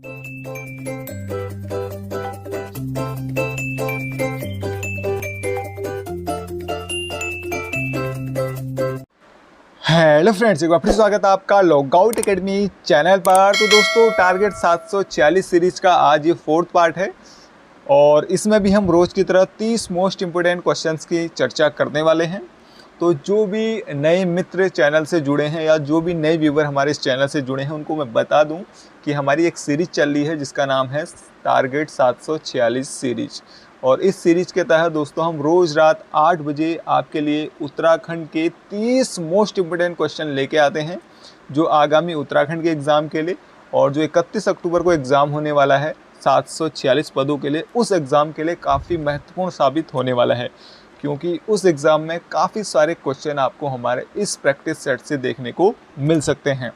Hello friends, एक बार फिर स्वागत है आपका लॉगआउट एकेडमी चैनल पर। तो दोस्तों, टारगेट 746 सीरीज का आज ये 4th पार्ट है और इसमें भी हम रोज़ की तरह 30 मोस्ट इम्पोर्टेंट क्वेश्चंस की चर्चा करने वाले हैं। तो जो भी नए मित्र चैनल से जुड़े हैं या जो भी नए व्यूवर हमारे इस चैनल से जुड़े हैं, उनको मैं बता दूं कि हमारी एक सीरीज़ चल रही है जिसका नाम है टारगेट 746 सीरीज। और इस सीरीज़ के तहत दोस्तों हम रोज़ रात 8 बजे आपके लिए उत्तराखंड के 30 मोस्ट इम्पोर्टेंट क्वेश्चन लेके आते हैं, जो आगामी उत्तराखंड के एग्ज़ाम के लिए और जो 31 अक्टूबर को एग्ज़ाम होने वाला है 746 पदों के लिए, उस एग्ज़ाम के लिए काफ़ी महत्वपूर्ण साबित होने वाला है, क्योंकि उस एग्ज़ाम में काफ़ी सारे क्वेश्चन आपको हमारे इस प्रैक्टिस सेट से देखने को मिल सकते हैं।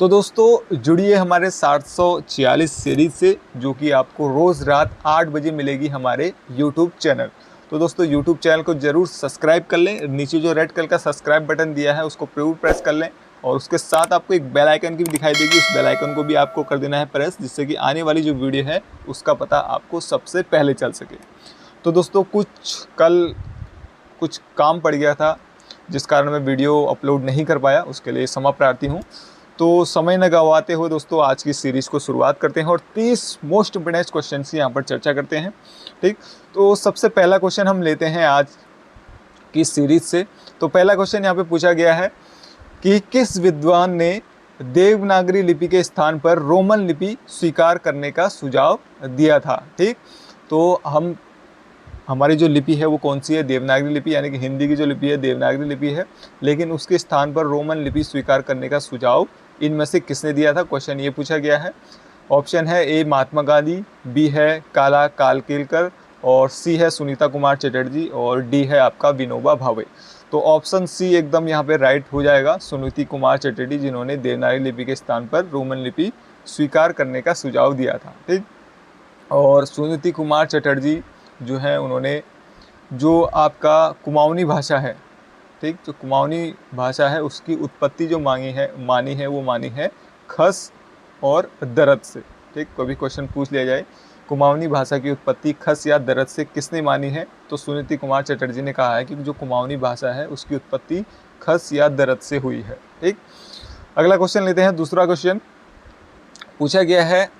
तो दोस्तों, जुड़िए हमारे 746 सीरीज़ से, जो कि आपको रोज़ रात 8 बजे मिलेगी हमारे यूट्यूब चैनल। तो दोस्तों, यूट्यूब चैनल को ज़रूर सब्सक्राइब कर लें। नीचे जो रेड कलर का सब्सक्राइब बटन दिया है उसको ज़रूर प्रेस कर लें और उसके साथ आपको एक बेल आइकन की भी दिखाई देगी, उस बेल आइकन को भी आपको कर देना है प्रेस, जिससे कि आने वाली जो वीडियो है उसका पता आपको सबसे पहले चल सके। तो दोस्तों, कुछ काम पड़ गया था जिस कारण मैं वीडियो अपलोड नहीं कर पाया, उसके लिए क्षमा प्रार्थी हूँ। तो समय न गंवाते हुए दोस्तों, आज की सीरीज़ को शुरुआत करते हैं और 30 मोस्ट इम्पोर्टेंट क्वेश्चन की यहाँ पर चर्चा करते हैं। ठीक, तो सबसे पहला क्वेश्चन हम लेते हैं आज की सीरीज़ से। तो पहला क्वेश्चन यहाँ पे पूछा गया है कि किस विद्वान ने देवनागरी लिपि के स्थान पर रोमन लिपि स्वीकार करने का सुझाव दिया था। ठीक, तो हमारी जो लिपि है वो कौन सी है? देवनागरी लिपि, यानी कि हिंदी की जो लिपि है देवनागरी लिपि है, लेकिन उसके स्थान पर रोमन लिपि स्वीकार करने का सुझाव इनमें से किसने दिया था? क्वेश्चन ये पूछा गया है। ऑप्शन है ए महात्मा गांधी, बी है काला कालकेलकर और सी है सुनीता कुमार चटर्जी और डी है आपका विनोबा भावे। तो ऑप्शन सी एकदम यहाँ पे राइट हो जाएगा, सुनीति कुमार चटर्जी, जिन्होंने देवनागरी लिपि के स्थान पर रोमन लिपि स्वीकार करने का सुझाव दिया था। ठीक, और सुनीति कुमार चटर्जी जो है, उन्होंने जो आपका कुमाऊनी भाषा है, ठीक, जो कुमाऊनी भाषा है उसकी उत्पत्ति जो मानी है खस और दरद से। ठीक, कभी क्वेश्चन पूछ लिया जाए कुमाऊनी भाषा की उत्पत्ति खस या दरद से किसने मानी है, तो सुनीति कुमार चटर्जी ने कहा है कि जो कुमाऊनी भाषा है उसकी उत्पत्ति खस या दरद से हुई है। ठीक, अगला क्वेश्चन लेते हैं। दूसरा क्वेश्चन पूछा गया है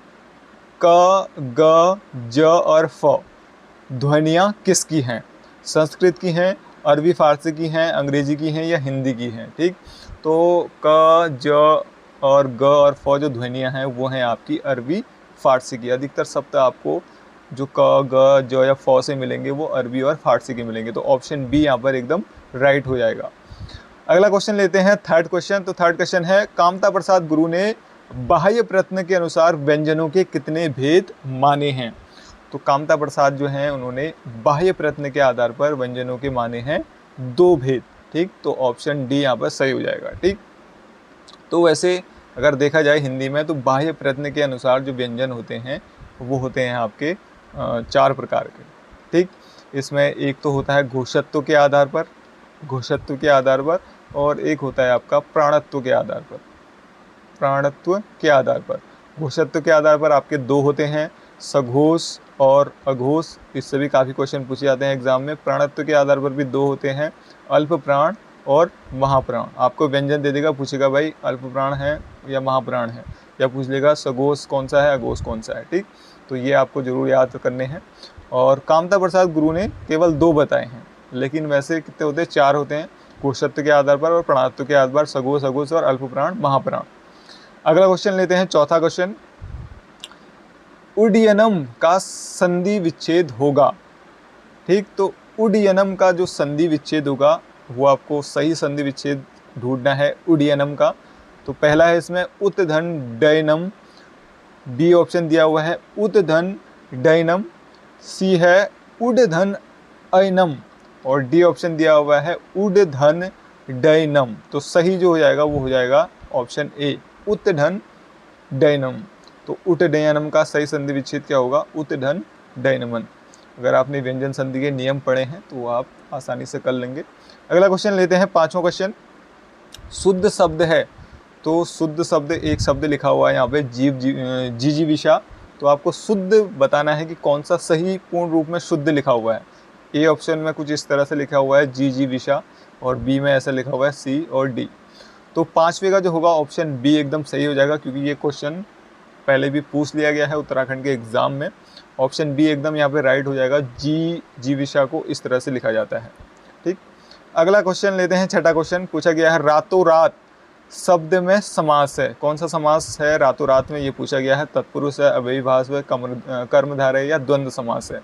क, ग, ज और फ ध्वनियाँ किसकी हैं? संस्कृत की हैं, अरबी फारसी की हैं, अंग्रेजी की हैं या हिंदी की हैं? ठीक, तो क, ज और ग और फ जो ध्वनियाँ हैं वो हैं आपकी अरबी फारसी की। अधिकतर शब्द आपको जो क, ग, ज या फ से मिलेंगे वो अरबी और फारसी के मिलेंगे। तो ऑप्शन बी यहाँ पर एकदम राइट हो जाएगा। अगला क्वेश्चन लेते हैं, थर्ड क्वेश्चन। तो थर्ड क्वेश्चन है कामता प्रसाद गुरु ने बाह्य प्रयत्न के अनुसार व्यंजनों के कितने भेद माने हैं? तो कामता प्रसाद जो हैं, उन्होंने बाह्य प्रयत्न के आधार पर व्यंजनों के माने हैं 2 भेद। ठीक, तो ऑप्शन डी यहाँ पर सही हो जाएगा। ठीक, तो वैसे अगर देखा जाए हिंदी में, तो बाह्य प्रयत्न के अनुसार जो व्यंजन होते हैं वो होते हैं आपके 4 प्रकार के। ठीक, इसमें एक तो होता है घोषत्व के आधार पर, और एक होता है आपका प्राणत्व के आधार पर। घोषत्व के आधार पर आपके 2 होते हैं, सघोष और अघोष। इससे भी काफ़ी क्वेश्चन पूछे जाते हैं एग्जाम में। प्राणत्व के आधार पर भी 2 होते हैं, अल्प प्राण और महाप्राण। आपको व्यंजन दे देगा, पूछेगा भाई अल्प प्राण है या महाप्राण है, या पूछ लेगा सघोष कौन सा है, अघोष कौन सा है। ठीक, तो ये आपको ज़रूर याद करने हैं। और कामता प्रसाद गुरु ने केवल 2 बताए हैं, लेकिन वैसे कितने होते हैं? 4 होते हैं, घोषत्व के आधार पर और प्राणत्व के आधार पर, सघोष, अघोष और अल्प प्राण, महाप्राण। अगला क्वेश्चन लेते हैं, चौथा क्वेश्चन। उड्डयनम का संधि विच्छेद होगा। ठीक, तो उड्डयनम का जो संधि विच्छेद होगा वो आपको सही संधि विच्छेद ढूंढना है उड्डयनम का। तो पहला है इसमें उत्धन डयनम, बी ऑप्शन दिया हुआ है उत्धन डयनम, सी है उड्धन अयनम और डी ऑप्शन दिया हुआ है उड्धन डयनम। तो सही जो हो जाएगा वो हो जाएगा ऑप्शन ए, उत्धन डयनम। तो उट्डयनम का सही संधि विच्छेद क्या होगा? उत्धन डयनमन। अगर आपने व्यंजन संधि के नियम पढ़े हैं तो आप आसानी से कर लेंगे। अगला क्वेश्चन लेते हैं, 5वां क्वेश्चन। शुद्ध शब्द है तो शुद्ध शब्द एक शब्द लिखा हुआ है यहाँ पे जिजीविषा। तो आपको शुद्ध बताना है कि कौन सा सही पूर्ण रूप में शुद्ध लिखा हुआ है। ए ऑप्शन में कुछ इस तरह से लिखा हुआ है जिजीविषा और बी में ऐसा लिखा हुआ है सी और डी। तो पांचवे का जो होगा ऑप्शन बी एकदम सही हो जाएगा, क्योंकि ये क्वेश्चन पहले भी पूछ लिया गया है उत्तराखंड के एग्जाम में। ऑप्शन बी एकदम यहाँ पे राइट हो जाएगा, जीविषा को इस तरह से लिखा जाता है। ठीक, अगला क्वेश्चन लेते हैं। छठा क्वेश्चन पूछा गया है रातों रात शब्द में समास है। कौन सा समास है रातों रात में, ये पूछा गया है। तत्पुरुष है, अव्ययीभाव है, कर्मधारय है या द्वंद्व समास है।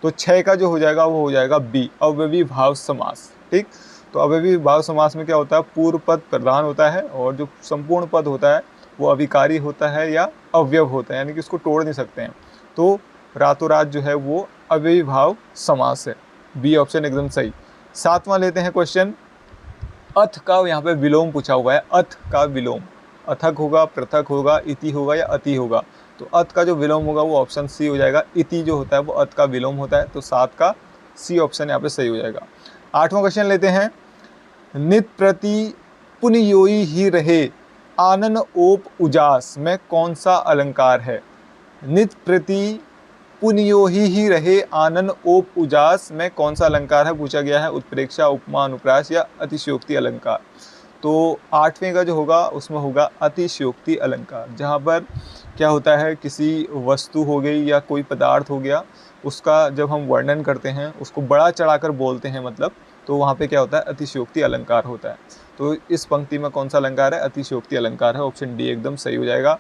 तो 6 का जो हो जाएगा वो हो जाएगा बी, अव्ययीभाव समास। ठीक, तो अव्ययीभाव समास में क्या होता है, पूर्व पद प्रधान होता है और जो संपूर्ण पद होता है वो अविकारी होता है या अव्यव होता है, यानी कि उसको तोड़ नहीं सकते हैं। तो रातों रात जो है वो अव्ययीभाव समास है। बी ऑप्शन एकदम सही। 7वां लेते हैं क्वेश्चन। अथ का यहाँ पे विलोम पूछा हुआ है। अथ का विलोम अथक होगा, पृथक होगा, इति होगा या अति होगा। तो अथ का जो विलोम होगा वो ऑप्शन सी हो जाएगा। इति जो होता है वो अथ का विलोम होता है। तो 7 का सी ऑप्शन यहाँ पे सही हो जाएगा। 8वां क्वेश्चन लेते हैं। नित प्रति पुनयोई ही रहे आनन ओप उजास में कौन सा अलंकार है। नित प्रति पुनयोही ही रहे आनन ओप उजास में कौन सा अलंकार है पूछा गया है। उत्प्रेक्षा, उपमा, अनुप्रास या अतिशयोक्ति अलंकार। तो 8वें का जो होगा उसमें होगा अतिशयोक्ति अलंकार, जहाँ पर क्या होता है, किसी वस्तु हो गई या कोई पदार्थ हो गया, उसका जब हम वर्णन करते हैं उसको बड़ा चढ़ाकर बोलते हैं मतलब, तो वहाँ पे क्या होता है, अतिशयोक्ति अलंकार होता है। तो इस पंक्ति में कौन सा अलंकार है, अतिशयोक्ति अलंकार है। ऑप्शन डी एकदम सही हो जाएगा।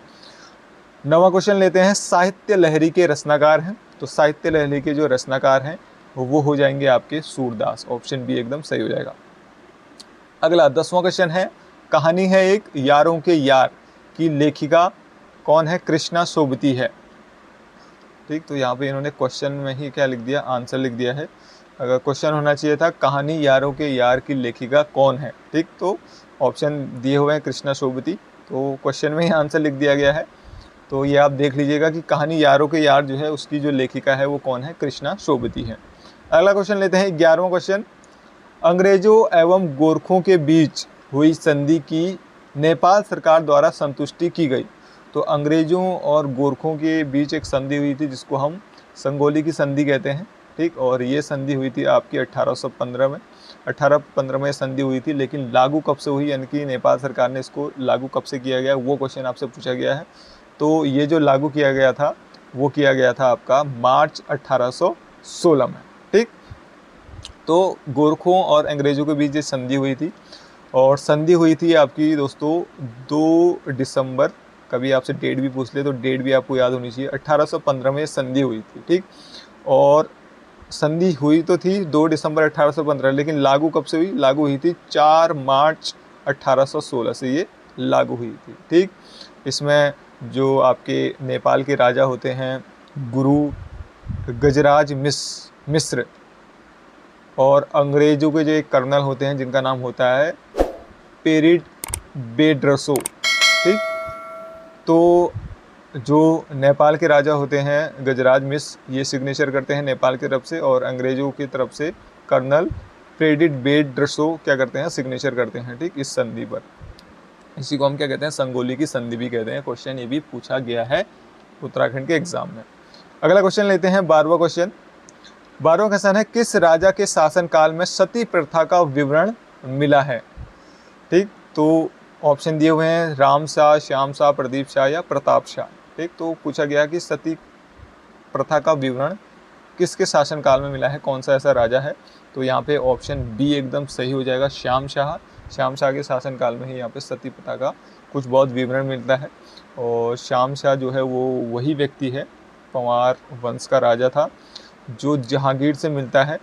9वां क्वेश्चन लेते हैं। साहित्य लहरी के रचनाकार हैं। तो साहित्य लहरी के जो रचनाकार हैं वो हो जाएंगे आपके सूरदास। ऑप्शन बी एकदम सही हो जाएगा। अगला 10वां क्वेश्चन है। कहानी है एक यारों के यार की लेखिका कौन है। कृष्णा सोबती है। ठीक, तो यहाँ पे इन्होंने क्वेश्चन में ही क्या लिख दिया, आंसर लिख दिया है। अगर क्वेश्चन होना चाहिए था कहानी यारों के यार की लेखिका कौन है। ठीक, तो ऑप्शन दिए हुए हैं कृष्णा सोबती, तो क्वेश्चन में ही आंसर लिख दिया गया है। तो ये आप देख लीजिएगा कि कहानी यारों के यार जो है उसकी जो लेखिका है वो कौन है, कृष्णा सोबती है। अगला क्वेश्चन लेते हैं। 11वां क्वेश्चन। अंग्रेजों एवं गोरखों के बीच हुई संधि की नेपाल सरकार द्वारा संतुष्टि की गई। तो अंग्रेजों और गोरखों के बीच एक संधि हुई थी जिसको हम संगोली की संधि कहते हैं। ठीक, और ये संधि हुई थी आपकी 1815 में। 1815 में संधि हुई थी, लेकिन लागू कब से हुई, यानी कि नेपाल सरकार ने इसको लागू कब से किया गया, वो क्वेश्चन आपसे पूछा गया है। तो ये जो लागू किया गया था वो किया गया था आपका मार्च 1816 में। ठीक, तो गोरखों और अंग्रेज़ों के बीच ये संधि हुई थी, और संधि हुई थी आपकी दोस्तों 2 दिसंबर। कभी आपसे डेट भी पूछ ले तो डेट भी आपको याद होनी चाहिए। 1815 में संधि हुई थी। ठीक, और संधि हुई तो थी 2 दिसंबर 1815, लेकिन लागू कब से हुई, लागू हुई थी 4 मार्च 1816 से ये लागू हुई थी। ठीक, इसमें जो आपके नेपाल के राजा होते हैं गुरु गजराज मिश्र, और अंग्रेज़ों के जो एक कर्नल होते हैं जिनका नाम होता है पेरिट बेड्रसो। ठीक, तो जो नेपाल के राजा होते हैं गजराज मिश्र, ये सिग्नेचर करते हैं नेपाल की तरफ से, और अंग्रेज़ों की तरफ से कर्नल पेरिट बेड्रसो क्या करते हैं, सिग्नेचर करते हैं। ठीक, इस संधि पर, इसी को हम क्या कहते हैं, संगोली की संधि भी कहते हैं। क्वेश्चन ये भी पूछा गया है उत्तराखंड के एग्जाम में। अगला क्वेश्चन लेते हैं। 12वां क्वेश्चन। 12वां क्वेश्चन है। किस राजा के शासनकाल में सती प्रथा का विवरण मिला है। ठीक, तो ऑप्शन दिए हुए हैं राम शाह, श्याम शाह, प्रदीप शाह या प्रताप शाह। ठीक, तो पूछा गया कि सती प्रथा का विवरण किसके शासनकाल में मिला है, कौन सा ऐसा राजा है। तो यहाँ पे ऑप्शन बी एकदम सही हो जाएगा, श्याम शाह। श्याम शाह के शासनकाल में ही यहाँ पे सती प्रथा का कुछ बहुत विवरण मिलता है। और श्याम शाह जो है वो वही व्यक्ति है, पंवार वंश का राजा था, जो जहांगीर से मिलता है।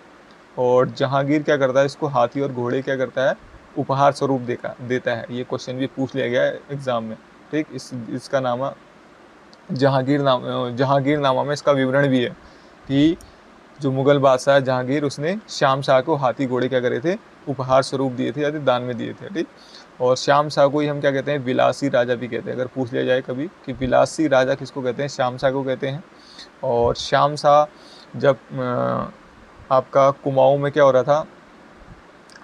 और जहांगीर क्या करता है, इसको हाथी और घोड़े क्या करता है, उपहार स्वरूप देता है। ये क्वेश्चन भी पूछ लिया गया है एग्जाम में। ठीक, इसका नामा जहांगीरनामा में इसका विवरण भी है कि जो मुगल बादशाह जहांगीर, उसने श्याम शाह को हाथी घोड़े क्या करे थे, उपहार स्वरूप दिए थे या दान में दिए थे। ठीक, और श्याम शाह को ही हम क्या कहते हैं, विलासी राजा भी कहते हैं। अगर पूछ लिया जाए कभी कि विलासी राजा किसको कहते हैं, श्याम शाह को कहते हैं। और श्याम शाह जब आपका कुमाऊं में क्या हो रहा था,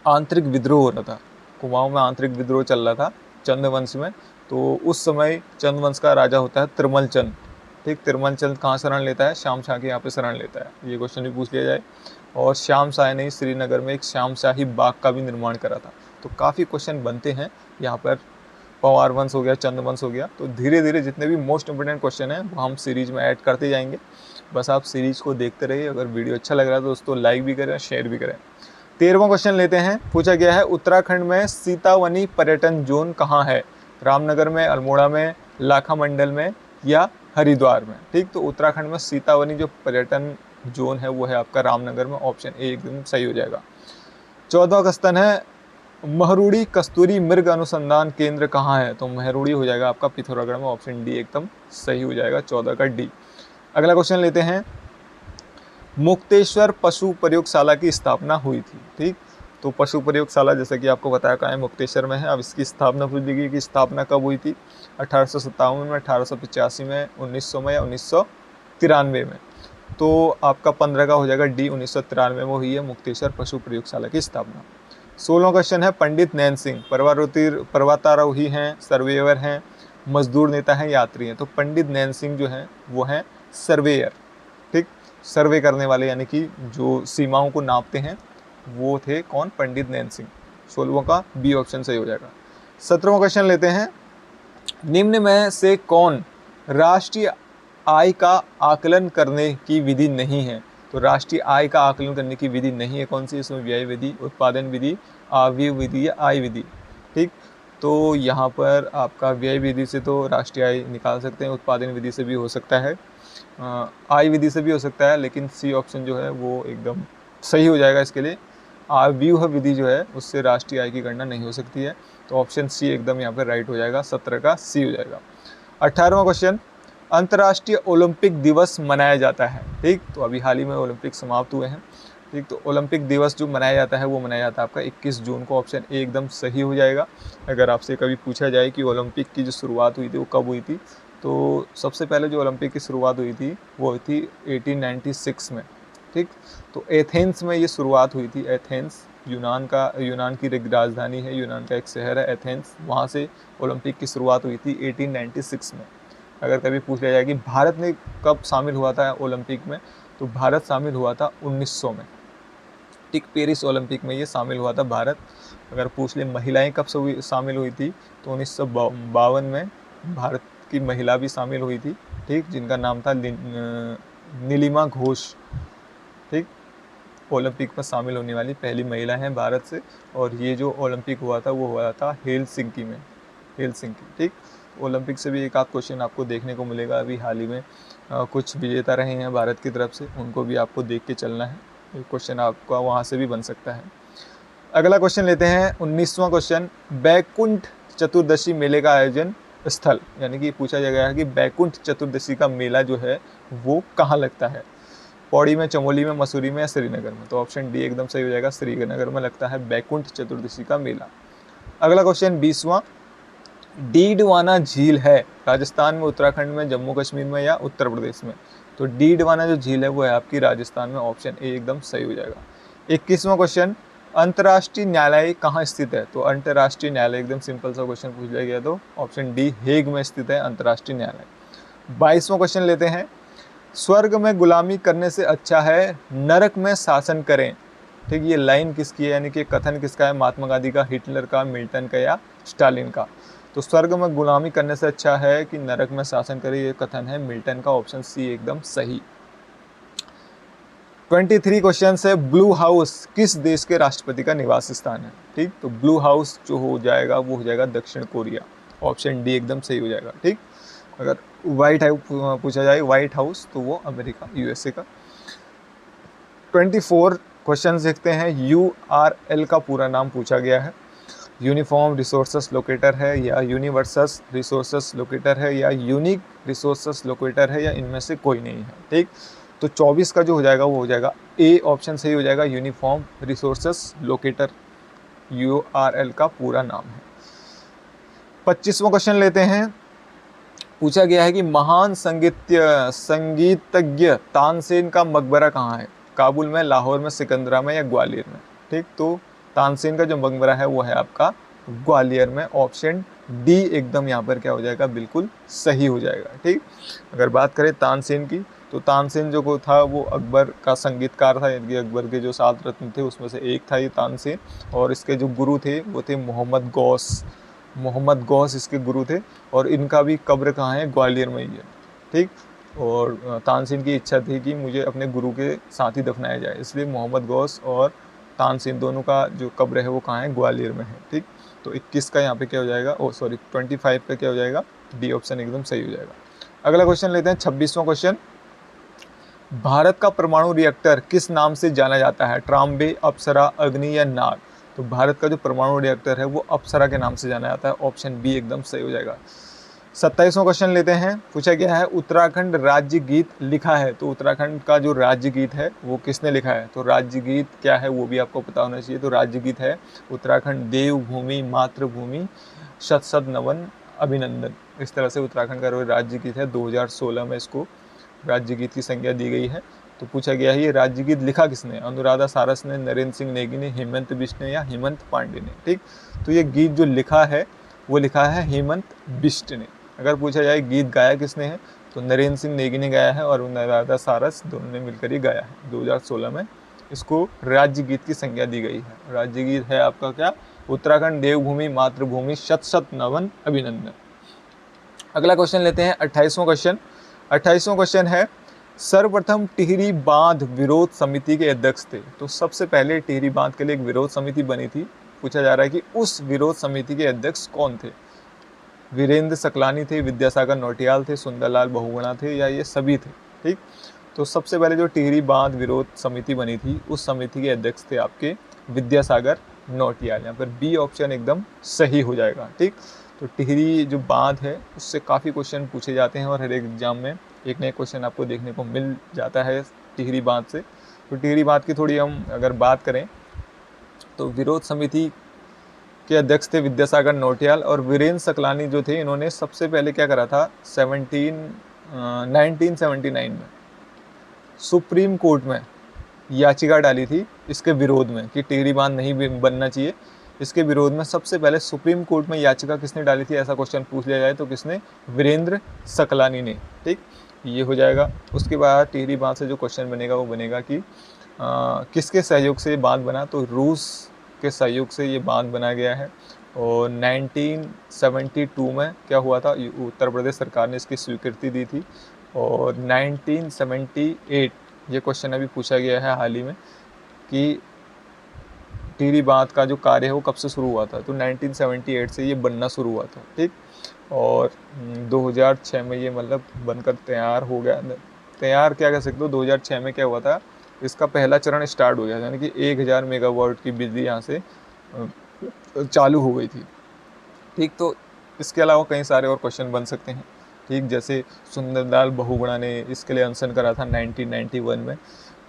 आंतरिक विद्रोह हो रहा था, कुमाऊं में आंतरिक विद्रोह चल रहा था, चंद्रवंश में। तो उस समय चंद्रवंश का राजा होता है तिरमल चंद। ठीक, तिरमल चंद कहाँ शरण लेता है? श्याम शाह के यहाँ पे शरण लेता है। ये क्वेश्चन भी पूछ लिया जाए। और श्याम शाह ने श्रीनगर में एक श्याम शाही बाग का भी निर्माण करा था। तो काफ़ी क्वेश्चन बनते हैं यहाँ पर। पवार वंश हो गया, चंद्रवंश हो गया। तो धीरे धीरे जितने भी मोस्ट इंपोर्टेंट क्वेश्चन हैं वो हम सीरीज में ऐड करते जाएंगे। बस आप सीरीज को देखते रहिए। अगर वीडियो अच्छा लग रहा है तो दोस्तों लाइक भी करें, शेयर भी करें। 13वां क्वेश्चन लेते हैं। पूछा गया है उत्तराखंड में सीतावनी पर्यटन जोन कहाँ है? रामनगर में, अल्मोड़ा में, लाखा मंडल में या हरिद्वार में? ठीक, तो उत्तराखंड में सीतावनी जो पर्यटन जोन है वो है आपका रामनगर में। ऑप्शन ए एकदम सही हो जाएगा। 14वां क्वेश्चन है महरूड़ी कस्तूरी मृग अनुसंधान केंद्र कहाँ है? तो महरूड़ी हो जाएगा आपका पिथौरागढ़ में। ऑप्शन डी एकदम सही हो जाएगा, 14 का डी। अगला क्वेश्चन लेते हैं। मुक्तेश्वर पशु प्रयोगशाला की स्थापना हुई थी। ठीक, तो पशु प्रयोगशाला जैसे कि आपको बताया कहाँ है? मुक्तेश्वर में है। अब इसकी स्थापना पूछ ली गई कि स्थापना कब हुई थी? 1857 में, 1885 में, 1900 में या 1993 में? तो आपका 15 का हो जाएगा डी, 1993 में हुई है मुक्तेश्वर पशु प्रयोगशाला की स्थापना। 16वां क्वेश्चन है पंडित नैन सिंह पर्वतारोही हैं, सर्वेयर हैं, मजदूर नेता हैं, यात्री हैं? तो पंडित नैन सिंह जो हैं वो हैं सर्वेयर। ठीक, सर्वे करने वाले यानी कि जो सीमाओं को नापते हैं वो थे कौन? पंडित नैन सिंह। 16वां का बी ऑप्शन सही हो जाएगा। 17वां क्वेश्चन लेते हैं। निम्न में से कौन राष्ट्रीय आय का आकलन करने की विधि नहीं है? तो राष्ट्रीय आय का आकलन करने की विधि नहीं है कौन सी? इसमें व्यय विधि, उत्पादन विधि, आय विधि या आय विधि। ठीक, तो यहाँ पर आपका व्यय विधि से तो राष्ट्रीय आय निकाल सकते हैं, उत्पादन विधि से भी हो सकता है, आय विधि से भी हो सकता है, लेकिन सी ऑप्शन जो है वो एकदम सही हो जाएगा इसके लिए। आव्यूह विधि जो है उससे राष्ट्रीय आय की गणना नहीं हो सकती है। तो ऑप्शन सी एकदम यहाँ पर राइट हो जाएगा, 17 का सी हो जाएगा। 18वां क्वेश्चन अंतर्राष्ट्रीय ओलंपिक दिवस मनाया जाता है। ठीक, तो अभी हाल ही में ओलंपिक समाप्त हुए हैं। ठीक, तो ओलंपिक दिवस जो मनाया जाता है वो मनाया जाता है आपका 21 जून को। ऑप्शन ए एकदम सही हो जाएगा। अगर आपसे कभी पूछा जाए कि ओलंपिक की जो शुरुआत हुई थी वो कब हुई थी, तो सबसे पहले जो ओलंपिक की शुरुआत हुई थी वो हुई थी 1896 में। ठीक, तो एथेंस में ये शुरुआत हुई थी। एथेंस यूनान की राजधानी है, यूनान का एक शहर है एथेंस। वहाँ से ओलंपिक की शुरुआत हुई थी 1896 में। अगर कभी पूछ लिया जाए कि भारत ने कब शामिल हुआ था ओलंपिक में, तो भारत शामिल हुआ था 1900 में। ठीक, पेरिस ओलंपिक में ये शामिल हुआ था भारत। अगर पूछ ले महिलाएं कब शामिल हुई थी, तो 1952 में भारत की महिला भी शामिल हुई थी। ठीक, जिनका नाम था नीलिमा घोष। ठीक, ओलंपिक में शामिल होने वाली पहली महिला हैं भारत से। और ये जो ओलंपिक हुआ था वो हुआ था हेलसिंकी में, हेलसिंकी। ठीक, ओलंपिक से भी एक आध क्वेश्चन आपको देखने को मिलेगा। अभी हाल ही में कुछ विजेता रहे हैं भारत की तरफ से, उनको भी आपको देख के चलना है। एक क्वेश्चन आपका वहाँ से भी बन सकता है। अगला क्वेश्चन लेते हैं। 19वां क्वेश्चन बैकुंठ चतुर्दशी मेले का आयोजन स्थल, यानी कि पूछा गया है कि बैकुंठ चतुर्दशी का मेला जो है वो कहाँ लगता है? पौड़ी में, चमोली में, मसूरी में या श्रीनगर में? तो ऑप्शन डी एकदम सही हो जाएगा, श्रीनगर में लगता है बैकुंठ चतुर्दशी का मेला। अगला क्वेश्चन 20वां डीडवाना झील है राजस्थान में, उत्तराखंड में, जम्मू कश्मीर में या उत्तर प्रदेश में? तो डीडवाना जो झील है वो है आपकी राजस्थान में। ऑप्शन ए एकदम सही हो जाएगा। 21वां क्वेश्चन अंतर्राष्ट्रीय न्यायालय कहाँ स्थित है? तो अंतर्राष्ट्रीय न्यायालय एकदम सिंपल सा क्वेश्चन पूछ लिया गया, तो ऑप्शन डी हेग में स्थित है अंतर्राष्ट्रीय न्यायालय। 22वां क्वेश्चन लेते हैं। स्वर्ग में गुलामी करने से अच्छा है नरक में शासन करें। ठीक, ये लाइन किसकी है, यानी कि कथन किसका है? महात्मा गांधी का, हिटलर का, मिल्टन का या स्टालिन का? तो स्वर्ग में गुलामी करने से अच्छा है कि नरक में शासन करे, ये कथन है मिल्टन का। ऑप्शन सी एकदम सही। 23 क्वेश्चन है ब्लू हाउस किस देश के राष्ट्रपति का निवास स्थान है? ठीक, तो ब्लू हाउस जो हो जाएगा वो हो जाएगा दक्षिण कोरिया। ऑप्शन डी एकदम सही हो जाएगा। ठीक, अगर व्हाइट हाउस पूछा जाए व्हाइट हाउस तो वो अमेरिका, यूएसए का। 24 क्वेश्चन देखते हैं। URL का पूरा नाम पूछा गया है। यूनिफॉर्म रिसोर्सेस लोकेटर है या यूनिवर्सल रिसोर्सेस लोकेटर है या यूनिक रिसोर्सेस लोकेटर है या इनमें से कोई नहीं है। ठीक, तो 24 का जो हो जाएगा वो हो जाएगा ए ऑप्शन सही हो जाएगा, यूनिफॉर्म रिसोर्सेस लोकेटर URL का पूरा नाम है। 25वां क्वेश्चन लेते हैं। पूछा गया है कि महान संगीतज्ञ तानसेन का मकबरा कहाँ है? काबुल में, लाहौर में, सिकंदरा में या ग्वालियर में? ठीक, तो तानसेन का जो मकबरा है वो है आपका ग्वालियर में। ऑप्शन डी एकदम यहाँ पर क्या हो जाएगा, बिल्कुल सही हो जाएगा। ठीक, अगर बात करें तानसेन की, तो तानसेन जो को था वो अकबर का संगीतकार था, यानी कि अकबर के जो 7 रत्न थे उसमें से एक था ये तानसेन। और इसके जो गुरु थे वो थे मोहम्मद गौस। मोहम्मद गौस इसके गुरु थे, और इनका भी कब्र कहाँ है, ग्वालियर में ही है। ठीक, और तानसेन की इच्छा थी कि मुझे अपने गुरु के साथ ही दफनाया जाए, इसलिए मोहम्मद गौस और तानसेन दोनों का जो कब्र है वो कहाँ है, ग्वालियर में है। ठीक, तो 21 का यहाँ पे क्या हो जाएगा, 25 का क्या हो जाएगा, डी ऑप्शन एकदम सही हो जाएगा। अगला क्वेश्चन लेते हैं, 26वां क्वेश्चन। भारत का परमाणु रिएक्टर किस नाम से जाना जाता है, ट्राम्बे, अप्सरा, अग्नि या नाग। तो भारत का जो परमाणु रिएक्टर है वो अप्सरा के नाम से जाना जाता है। ऑप्शन बी एकदम सही हो जाएगा। 27वां क्वेश्चन लेते हैं, पूछा गया है उत्तराखंड राज्य गीत लिखा है, तो उत्तराखंड का जो राज्य गीत है वो किसने लिखा है। तो राज्य गीत क्या है वो भी आपको पता होना चाहिए। तो राज्य गीत है उत्तराखंड देवभूमि मातृभूमि शत शत नमन अभिनंदन। इस तरह से उत्तराखंड का राज्य गीत है। 2016 में इसको राज्य गीत की संज्ञा दी गई है। तो पूछा गया है ये राज्य गीत लिखा किसने, अनुराधा सारस ने, नरेंद्र सिंह नेगी ने, हेमंत बिष्ट ने या हेमंत पांडे ने। ठीक, तो ये गीत जो लिखा है वो लिखा है हेमंत बिष्ट ने। अगर पूछा जाए गीत गाया किसने है, तो नरेंद्र सिंह नेगी ने गाया है और अनुराधा सारस दोनों ने मिलकर ही गाया है। 2016 में इसको राज्य गीत की संज्ञा दी गई है। राज्य गीत है आपका क्या, उत्तराखंड देवभूमि मातृभूमि शत शत नमन अभिनंदन। अगला क्वेश्चन लेते हैं, 28वां क्वेश्चन। 28वां क्वेश्चन है, सर्वप्रथम टिहरी बांध विरोध समिति के अध्यक्ष थे। तो सबसे पहले टिहरी बांध के लिए एक विरोध समिति बनी थी। पूछा जा रहा है कि उस विरोध समिति के अध्यक्ष कौन थे। वीरेंद्र सकलानी थे, विद्यासागर नौटियाल थे, सुंदरलाल बहुगुणा थे या ये सभी थे। ठीक, तो सबसे पहले जो टिहरी बांध विरोध समिति बनी थी उस समिति के अध्यक्ष थे आपके विद्यासागर नौटियाल। यहाँ पर बी ऑप्शन एकदम सही हो जाएगा। ठीक, तो टिहरी जो बांध है उससे काफ़ी क्वेश्चन पूछे जाते हैं और हर एक एग्जाम में एक नए क्वेश्चन आपको देखने को मिल जाता है टिहरी बांध से। तो टिहरी बांध की थोड़ी हम अगर बात करें तो विरोध समिति के अध्यक्ष थे विद्यासागर नौटियाल, और वीरेंद्र सकलानी जो थे इन्होंने सबसे पहले क्या करा था 1979 में सुप्रीम कोर्ट में याचिका डाली थी इसके विरोध में कि टिहरी बांध नहीं बनना चाहिए। इसके विरोध में सबसे पहले सुप्रीम कोर्ट में याचिका किसने डाली थी, ऐसा क्वेश्चन पूछ लिया जाए तो किसने, वीरेंद्र सकलानी ने। ठीक, ये हो जाएगा। उसके बाद टिहरी बांध से जो क्वेश्चन बनेगा वो बनेगा कि किसके सहयोग से ये बांध बना, तो रूस के सहयोग से ये बांध बनाया गया है। और 1972 में क्या हुआ था, उत्तर प्रदेश सरकार ने इसकी स्वीकृति दी थी। और 1978 ये क्वेश्चन अभी पूछा गया है हाल ही में कि टिहरी बांध का जो कार्य है वो कब से शुरू हुआ था, तो 1978 से ये बनना शुरू हुआ था। ठीक, और 2006 में ये मतलब बनकर तैयार हो गया। तैयार क्या कह सकते हो, 2006 में क्या हुआ था, इसका पहला चरण स्टार्ट हो गया, यानी कि 1000 मेगावाट की बिजली यहाँ से चालू हो गई थी। ठीक, तो इसके अलावा कई सारे और क्वेश्चन बन सकते हैं। ठीक, जैसे सुंदरलाल बहुगुणा ने इसके लिए अनशन करा था 1991 में।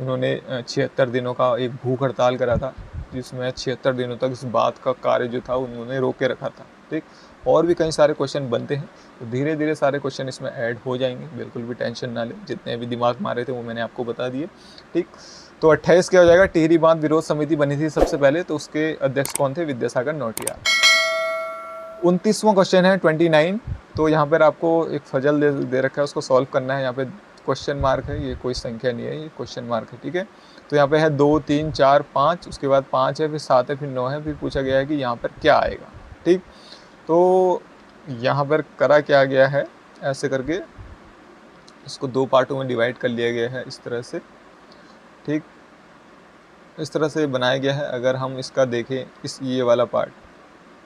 उन्होंने 76 दिनों का एक भूख हड़ताल करा था, जिसमें 76 दिनों तक इस बात का कार्य जो था उन्होंने रोके रखा था। ठीक, और भी कई सारे क्वेश्चन बनते हैं, तो धीरे धीरे सारे क्वेश्चन इसमें ऐड हो जाएंगे, बिल्कुल भी टेंशन ना ले। जितने भी दिमाग मारे थे वो मैंने आपको बता दिए। ठीक, तो 28 क्या हो जाएगा, टिहरी बांध विरोध समिति बनी थी सबसे पहले, तो उसके अध्यक्ष कौन थे, विद्यासागर नौटियाल। 29वां क्वेश्चन है 29। तो यहाँ पर आपको एक फजल दे रखा है, उसको सॉल्व करना है। यहाँ पे क्वेश्चन मार्क है, ये कोई संख्या नहीं है, ये क्वेश्चन मार्क है। ठीक है, तो यहाँ पे है 2, 3, 4, 5, उसके बाद 5 है, फिर 7 है, फिर 9 है, फिर पूछा गया है कि यहाँ पर क्या आएगा। ठीक, तो यहाँ पर करा क्या गया है, ऐसे करके इसको 2 पार्टों में डिवाइड कर लिया गया है इस तरह से। ठीक, इस तरह से बनाया गया है। अगर हम इसका देखें, इस ये वाला पार्ट,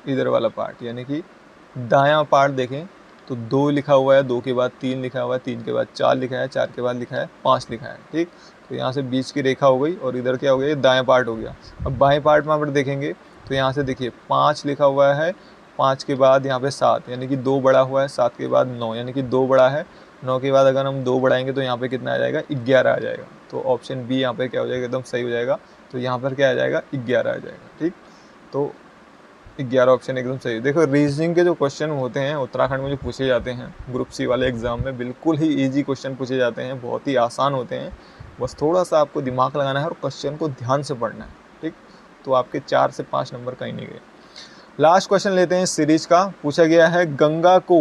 इधर वाला पार्ट, यानी कि दायां पार्ट देखें तो 2 लिखा हुआ है, 2 के बाद 3 लिखा हुआ है, 3 के बाद 4 लिखा है, 4 के बाद लिखा है 5 लिखा है। ठीक, तो यहाँ से बीच की रेखा हो गई और इधर क्या हो गया, ये दाएं पार्ट हो गया। अब बाएं पार्ट में अगर देखेंगे तो यहाँ से देखिए 5 लिखा हुआ है, 5 के बाद यहाँ पे 7, यानी कि 2 बड़ा हुआ है, 7 के बाद 9, यानी कि 2 बड़ा है, 9 के बाद अगर हम 2 बढ़ाएंगे तो यहाँ पे कितना आ जाएगा, 11 आ जाएगा। तो ऑप्शन बी यहाँ पे क्या हो जाएगा, एकदम सही हो जाएगा। तो यहाँ पर क्या आ जाएगा, 11 आ जाएगा। ठीक, तो 11 ऑप्शन एकदम सही। देखो, रीजनिंग के जो क्वेश्चन होते हैं उत्तराखंड में जो पूछे जाते हैं ग्रुप सी वाले एग्जाम में, बिल्कुल ही इजी क्वेश्चन पूछे जाते हैं, बहुत ही आसान होते हैं। बस थोड़ा सा आपको दिमाग लगाना है और क्वेश्चन को ध्यान से पढ़ना है। ठीक, तो आपके 4 से 5 नंबर कहीं नहीं गए। लास्ट क्वेश्चन लेते हैं सीरीज का। पूछा गया है गंगा को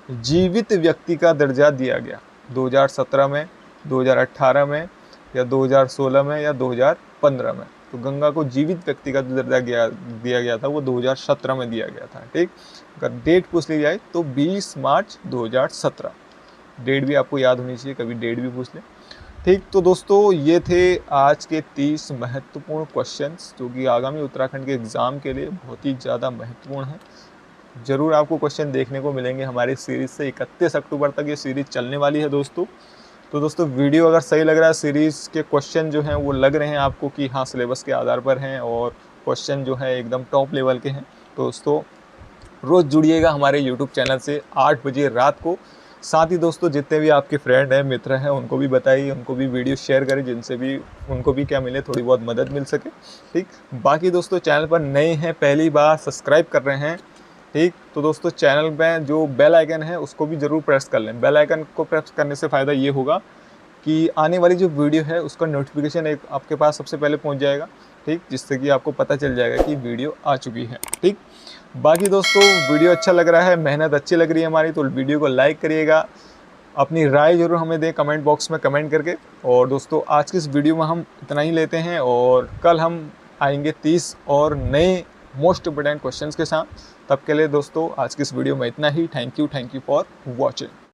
जीवित व्यक्ति का दर्जा दिया गया 2017 में, 2018 में या 2016 में या 2015 में। तो गंगा को जीवित व्यक्ति का दर्जा दिया गया था वो 2017 में दिया गया था। ठीक, अगर डेट पूछ ली जाए तो 20 मार्च 2017। डेट भी आपको याद होनी चाहिए, कभी डेट भी पूछ लें। ठीक, तो दोस्तों ये थे आज के 30 महत्वपूर्ण क्वेश्चंस जो कि आगामी उत्तराखंड के एग्ज़ाम के लिए बहुत ही ज़्यादा महत्वपूर्ण हैं। ज़रूर आपको क्वेश्चन देखने को मिलेंगे हमारी सीरीज़ से। 31 अक्टूबर तक ये सीरीज़ चलने वाली है दोस्तों। तो दोस्तों वीडियो अगर सही लग रहा है, सीरीज़ के क्वेश्चन जो हैं वो लग रहे हैं आपको कि हाँ सिलेबस के आधार पर हैं और क्वेश्चन जो है एकदम टॉप लेवल के हैं, तो दोस्तों रोज़ जुड़िएगा हमारे यूट्यूब चैनल से 8 बजे रात को। साथ ही दोस्तों जितने भी आपके फ्रेंड हैं, मित्र हैं, उनको भी बताइए, उनको भी वीडियो शेयर करें, जिनसे भी उनको भी क्या मिले, थोड़ी बहुत मदद मिल सके। ठीक, बाकी दोस्तों चैनल पर नए हैं, पहली बार सब्सक्राइब कर रहे हैं, ठीक, तो दोस्तों चैनल में जो बेल आइकन है उसको भी ज़रूर प्रेस कर लें। बेल आइकन को प्रेस करने से फ़ायदा ये होगा कि आने वाली जो वीडियो है उसका नोटिफिकेशन एक आपके पास सबसे पहले पहुंच जाएगा। ठीक, जिससे कि आपको पता चल जाएगा कि वीडियो आ चुकी है। ठीक, बाकी दोस्तों वीडियो अच्छा लग रहा है, मेहनत अच्छी लग रही है हमारी, तो वीडियो को लाइक करिएगा, अपनी राय ज़रूर हमें दें कमेंट बॉक्स में कमेंट करके। और दोस्तों आज की इस वीडियो में हम इतना ही लेते हैं और कल हम आएंगे 30 और नए मोस्ट इम्पोर्टेंट क्वेश्चंस के साथ। तब के लिए दोस्तों आज की इस वीडियो में इतना ही। Thank you for watching.